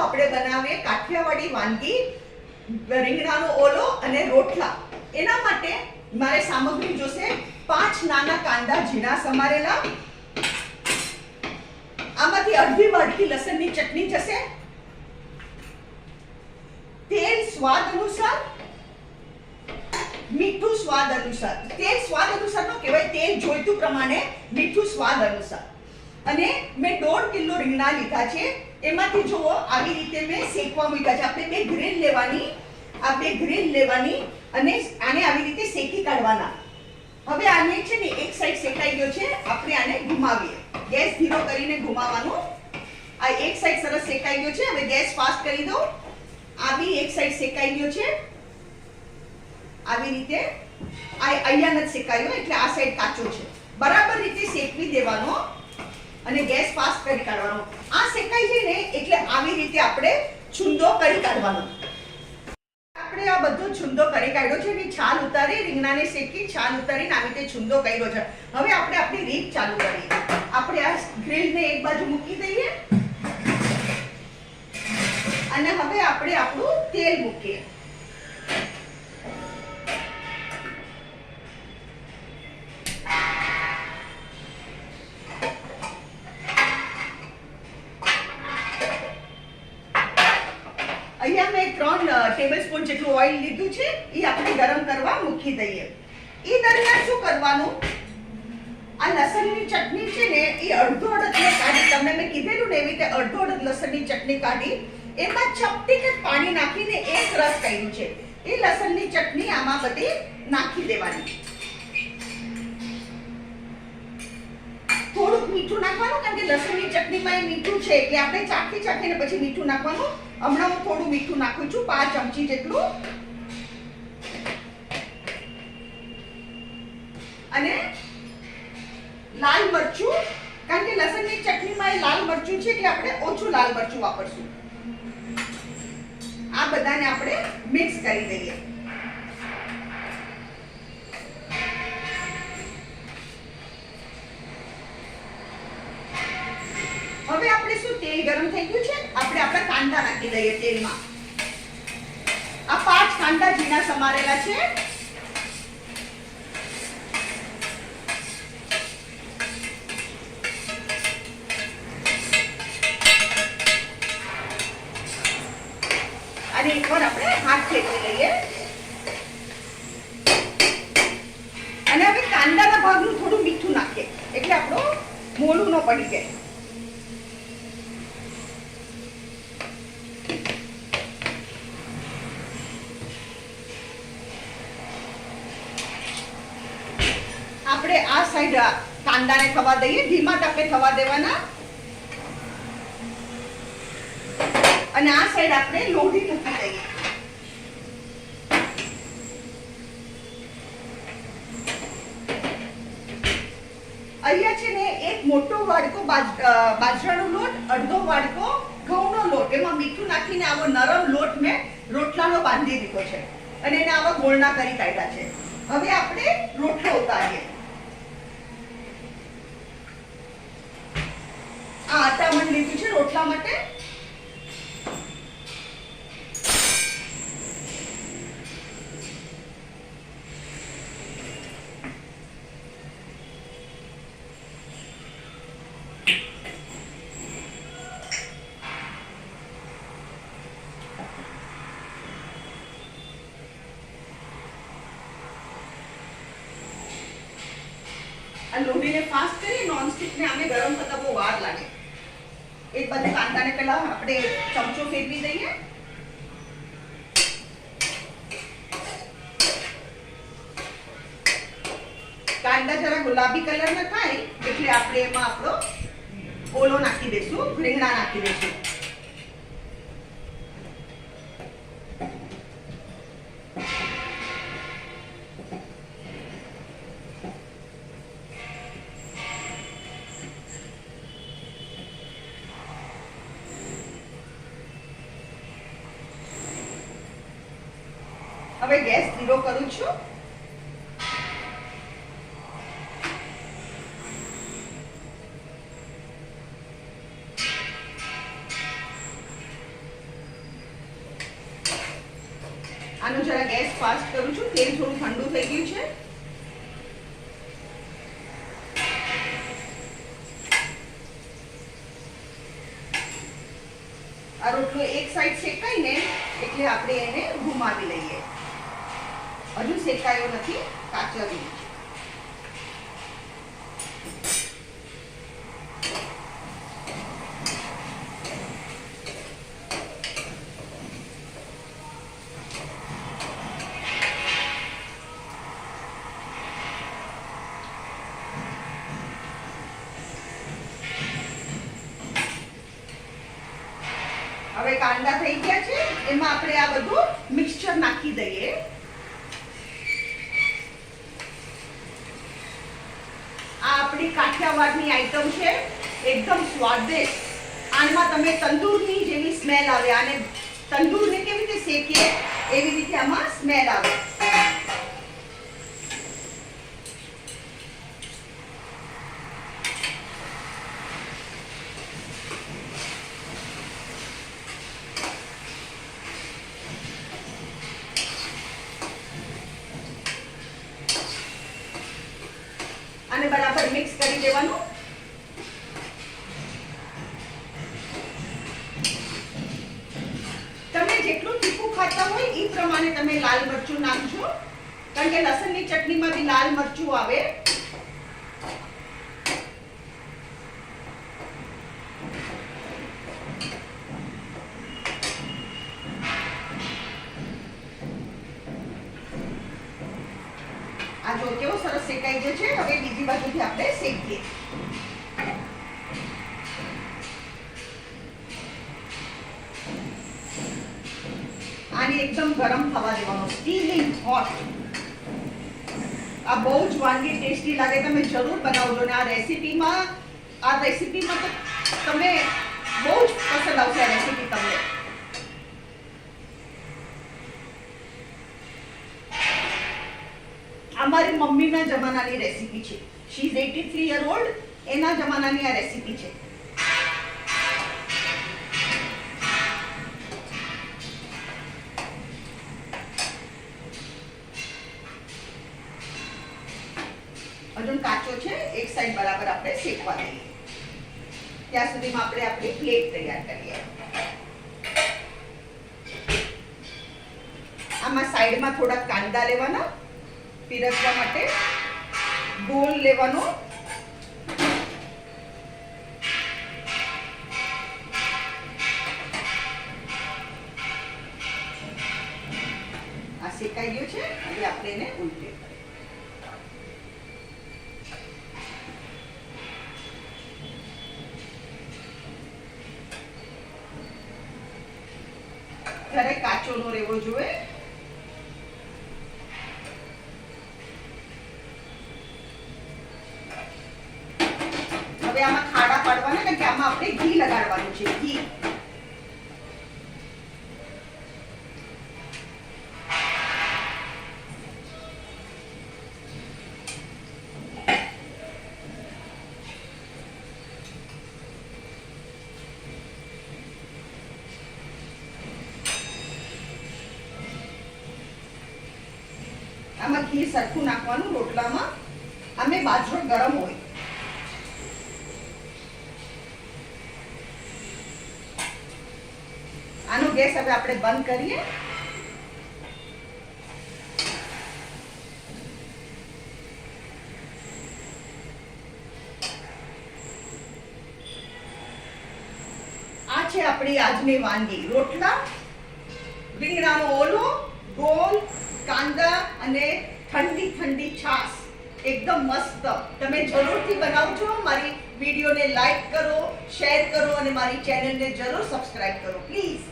આપણે બનાવીએ કાઠિયાવાડી વાનગી રીંગણાનો ઓલો અને રોટલા. એના માટે મારે સામગ્રી જોશે 5 નાના કાંદા ઝીણા સમારેલા, આમાંથી અડધી વાટકી લસણની ચટણી જશે, તેલ સ્વાદ અનુસાર, મીઠું સ્વાદ અનુસાર. તેલ સ્વાદ અનુસાર નો કહેવાય, તેલ જોઈતું પ્રમાણે, મીઠું સ્વાદ અનુસાર. અને મેં 1.5 કિલો રીંગણા લીધા છે. એમાંથી જુઓ આવી રીતે મેં શેકવા મૂક્યા છે. આપણે 2 ગ્રીલ લેવાની, આ 2 ગ્રીલ લેવાની અને આને આવી રીતે શેકી કાઢવાના. હવે આને છે ને એક સાઈડ શેકાઈ ગયો છે, આપણે આને ઘુમાવીએ. ગેસ ધીરો કરીને ઘુમાવવાનું. આ એક સાઈડ સરસ શેકાઈ ગયો છે. હવે ગેસ ફાસ્ટ કરી દો. આ બી એક સાઈડ શેકાઈ ગયો છે. આવી રીતે આ અહીંયા નથી શેકાયો એટલે આ સાઈડ કાચો છે. બરાબર રીતે શેકવી દેવાનો અને ગેસ ફાસ્ટ કરી કાઢવાનો. આ શેકાઈ જાય ને એટલે આવી રીતે આપણે છુંદો કરી કાઢવાનો. આપણે આ બધો છુંદો કરી કાઢ્યો છે. એની છાલ ઉતારી, રીંગણાને શેકી છાલ ઉતારીને આવી રીતે છુંદો કર્યો છે. હવે આપણે આપણી રીત ચાલુ કરીએ. આપણે આ ગ્રીલને એક બાજુ મૂકી દઈએ અને હવે આપણે આપણું તેલ મૂકીએ. અહીંયા મેં 3 ટેબલસ્પૂન જેટલું ઓઇલ લીધું છે. એ આપણે ગરમ કરવા મૂકી દઈએ. એ દરમિયાન શું કરવાનું, આ લસણની ચટણી છે ને એ અડધો અડધ કાઢી, તમને મેં કીધેલું ને એવી રીતે અડધો અડધ લસણની ચટણી કાઢી એમાં ચપટી કે પાણી નાખીને એક રસ કર્યું છે. એ લસણની ચટણી આમાં બધી નાખી દેવાની. થોડુંક મીઠું નાખવાનું, કારણ કે લસણની ચટણીમાં એ મીઠું છે એટલે આપણે ચાખી ચાખીને પછી મીઠું નાખવાનું. હમણાં હું થોડું મીઠું નાખું છું, 5 ચમચી જેટલું. અને લાલ મરચું, કારણ કે લસણની ચટણીમાં એ લાલ મરચું છે એટલે આપણે ઓછું લાલ મરચું વાપરશું. આ બધાને આપણે મિક્સ કરી દઈએ. હવે આપણે શું, તેલ ગરમ થઈ ગયું છે, આપણે આપણા કાંદા નાખી દઈએ તેલમાં. આ 5 કાંદા ઝીણા સમારેલા છે. અને એકવાર આપણે હાથ ફેરવી લઈએ. અને હવે કાંદાના ભાગનું થોડું મીઠું નાખીએ એટલે આપણું મોલું ન પડી જાય. આપણે આ સાઈડ કાંદાને થવા દઈએ, ધીમા તાપે થવા દેવાના. અને આ સાઈડ આપણે લોઢી મૂકી દઈએ. અહીંયા છે ને એક મોટો વાડકો બાજરાનો લોટ, અડધો વાડકો ઘઉંનો લોટ, એમાં મીઠું નાખીને આવો નરમ લોટ મેં રોટલાનો બાંધી દીધો છે અને એને આવા ગોળના કરી કાઢ્યા છે. હવે આપણે રોટલો ઉતારીએ. આ આટામણ લીધું છે રોટલા માટે. આ લોઢીને ફાસ્ટ કરી, નોનસ્ટિક ને આને ગરમ થતા બહુ વાર લાગે. એક બાજુ કાંદાને પહેલા આપણે ચમચો ફેરવી દઈએ. કાંદા જરા ગુલાબી કલરના થાય એટલે આપણે એમાં આપણો ઓલો નાખી દઈશું, રીંગણા નાખી દઈશું. હવે ગેસ ધીરો કરું છું. આનો જરા ગેસ ફાસ્ટ કરું છું. તેલ થોડું ઠંડુ થઈ ગયું છે. આ રોટલો એક સાઈડ શેકાઈને એટલે આપણે એને ઘુમાવી લઈએ. હજુ શેકાયો નથી, કાચો છે. હવે કાંદા થઈ ગયા છે, એમાં આપણે આ બધું મિક્સચર નાખી દઈએ. આ આપણી કાઠિયાવાડની આઈટમ છે, એકદમ સ્વાદિષ્ટ. આમાં તમે તંદૂરની જેવી સ્મેલ આવે. આને તંદૂરને કેવી રીતે શેકીએ એવી રીતે આમાં સ્મેલ આવે. આને બરાબર મિક્સ કરી દેવાનું. તમે જેટલું તીખું ખાતા હોય એ પ્રમાણે તમે લાલ મરચું નાખજો, કારણ કે લસણની ચટણીમાં બી લાલ મરચું આવે. આ જો કેવો સરસ શેકાઈ ગયો છે. હવે બીજી બાજુથી આપણે શેકીએ. આને એકદમ ગરમ થવા દેવાનો, સ્ટીલિંગ હોટ. આ બહુ જ વાનગી ટેસ્ટી લાગે. તમે જરૂર બનાવજો ને આ રેસીપીમાં તો તમે બહુ જ પસંદ આવશે આ રેસીપી તમને. અમારી મમ્મીના જમાનાની રેસીપી છે. She is 83 year old. એના જમાનાની આ રેસીપી છે. હજુ કાચો છે, એક સાઈડ બરાબર આપણે શેકવા દઈએ. ત્યાં સુધીમાં આપણે આપણી પ્લેટ તૈયાર કરીએ. આમાં સાઈડમાં થોડા કાંદા લેવાના પીરસવા માટે, ગોળ લેવાનો. આ શેકાઈ ગયું છે, હવે આપણે એને ઉલટે ત્યારે કાચો નો રહેવો જોઈએ. હવે આમાં ખાડા પાડવાના, કારણ કે આમાં આપણે ઘી લગાડવાનું છે. ઘી આમાં ઘી સરખું નાખવાનું રોટલામાં. અમે બાજરો ગરમ હોય. આનો ગેસ હવે આપણે બંધ કરીએ. આ છે આપણી આજની વાનગી, રોટલા, રીંગણાનો ઓલો, ગોળ, કાંદા અને ઠંડી ઠંડી છાશ. એકદમ મસ્ત. તમે જરૂરથી બનાવજો. મારી વિડીયોને લાઈક કરો, શેર કરો અને મારી ચેનલને જરૂર સબસ્ક્રાઇબ કરો પ્લીઝ.